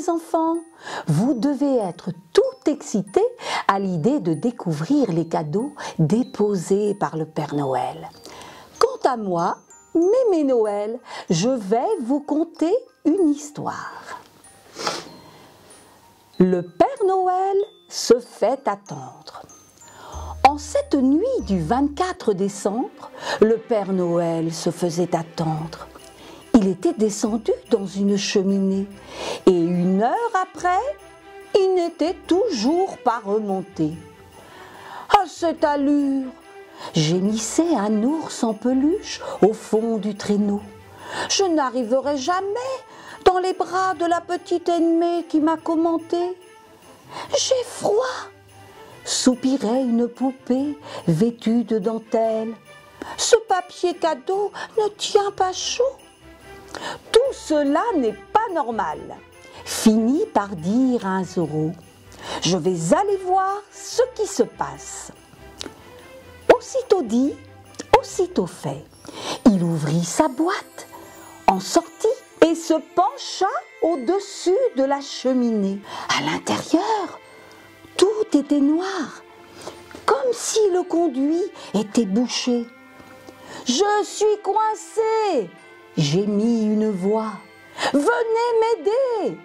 mes enfants, vous devez être tout excités à l'idée de découvrir les cadeaux déposés par le Père Noël. Quant à moi, Mémé Noël, je vais vous conter une histoire. Le Père Noël se fait attendre. En cette nuit du 24 décembre, le Père Noël se faisait attendre. Il était descendu dans une cheminée et 1 heure après, il n'était toujours pas remonté. À cette allure, gémissait un ours en peluche au fond du traîneau. Je n'arriverai jamais dans les bras de la petite Aimée qui m'a commenté. J'ai froid, soupirait une poupée vêtue de dentelle. Ce papier cadeau ne tient pas chaud. Tout cela n'est pas normal, finit par dire un Zorro. Je vais aller voir ce qui se passe. Aussitôt dit, aussitôt fait. Il ouvrit sa boîte, en sortit et se pencha au-dessus de la cheminée. À l'intérieur, tout était noir, comme si le conduit était bouché. « Je suis coincé !» gémit une voix. « Venez m'aider !»«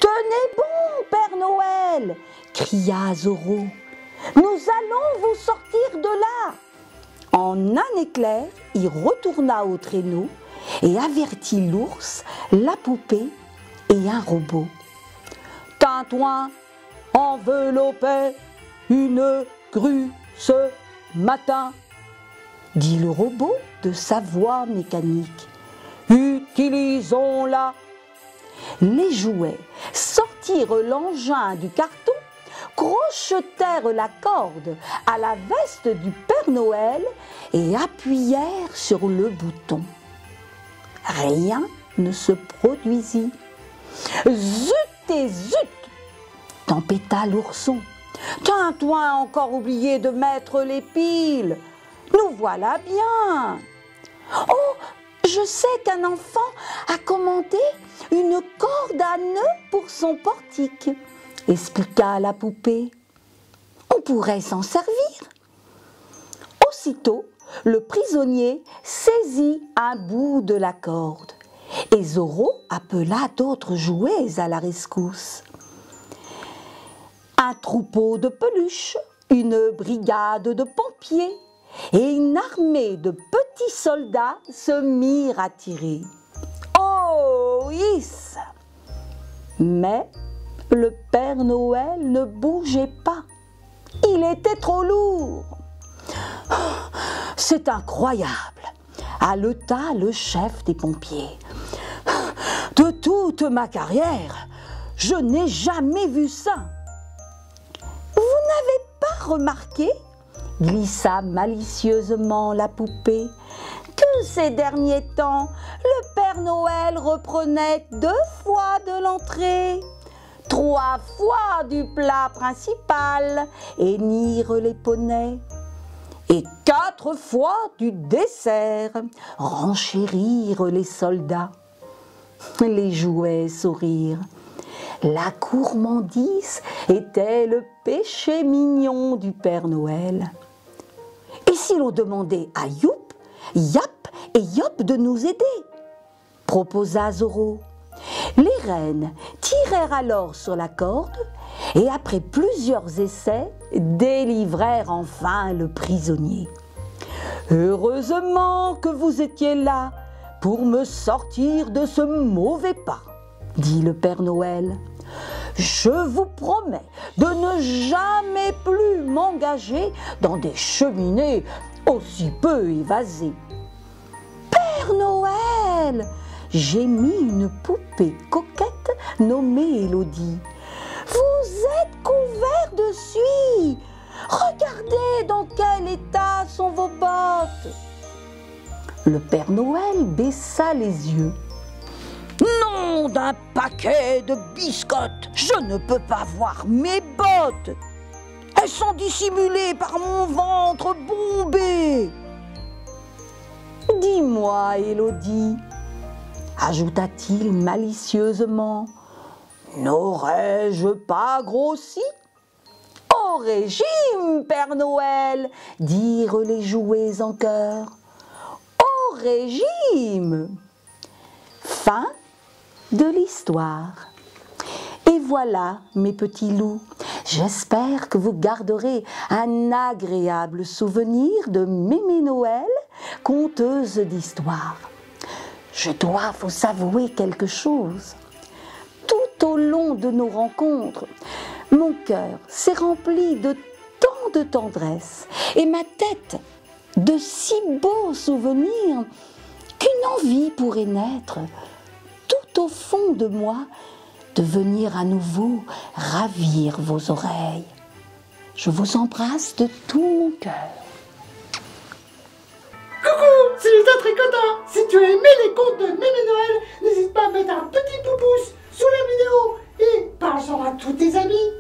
Tenez bon, Père Noël !» cria Zorro. « Nous allons vous sortir de là !» En un éclair, il retourna au traîneau et avertit l'ours, la poupée et un robot. « Tintouin enveloppait une grue ce matin !» dit le robot de sa voix mécanique. « Utilisons-la !» Les jouets sortirent l'engin du carton, crochetèrent la corde à la veste du Père Noël et appuyèrent sur le bouton. Rien ne se produisit. « Zut et zut !» tempêta l'ourson. « Tintouin a encore oublié de mettre les piles. Nous voilà bien. »« Oh, je sais qu'un enfant a commandé une corde à nœuds pour son portique, » expliqua la poupée. « On pourrait s'en servir. » Aussitôt, le prisonnier saisit un bout de la corde et Zorro appela d'autres jouets à la rescousse. Un troupeau de peluches, une brigade de pompiers et une armée de petits soldats se mirent à tirer. Oh, yes! Mais le Père Noël ne bougeait pas. Il était trop lourd. « C'est incroyable !» haleta le chef des pompiers. « De toute ma carrière, je n'ai jamais vu ça. »« Vous n'avez pas remarqué, » glissa malicieusement la poupée, « que ces derniers temps, le Père Noël reprenait 2 fois de l'entrée, 3 fois du plat principal, hennirent les poneys, et 4 fois du dessert, renchérirent les soldats. » Les jouets sourirent. La gourmandise était le péché mignon du Père Noël. Et si l'on demandait à Youp, Yap et Yop de nous aider, proposa Zorro. Les rennes tirèrent alors sur la corde et après plusieurs essais, délivrèrent enfin le prisonnier. « Heureusement que vous étiez là pour me sortir de ce mauvais pas, » dit le Père Noël. « Je vous promets de ne jamais plus m'engager dans des cheminées aussi peu évasées. »« Père Noël !» gémit une poupée coquette nommée Élodie. « Vous êtes couvert de suie. Regardez dans quel état sont vos bottes. » Le Père Noël baissa les yeux. « Nom d'un paquet de biscottes, je ne peux pas voir mes bottes. Elles sont dissimulées par mon ventre bombé. »« Dis-moi, Élodie, ajouta-t-il malicieusement, N'aurais-je pas grossi? Au régime, Père Noël, dirent les jouets en chœur. Au régime. Fin de l'histoire. Et voilà, mes petits loups, j'espère que vous garderez un agréable souvenir de Mémé Noël, conteuse d'histoires. Je dois vous avouer quelque chose. Tout au long de nos rencontres, mon cœur s'est rempli de tant de tendresse et ma tête de si beaux souvenirs qu'une envie pourrait naître tout au fond de moi de venir à nouveau ravir vos oreilles. Je vous embrasse de tout mon cœur. Coucou, c'est Lisa Tricotin. Si tu as aimé les contes de Mémé Noël, n'hésite pas à mettre un petit pouce sous la vidéo et parle-en à tous tes amis.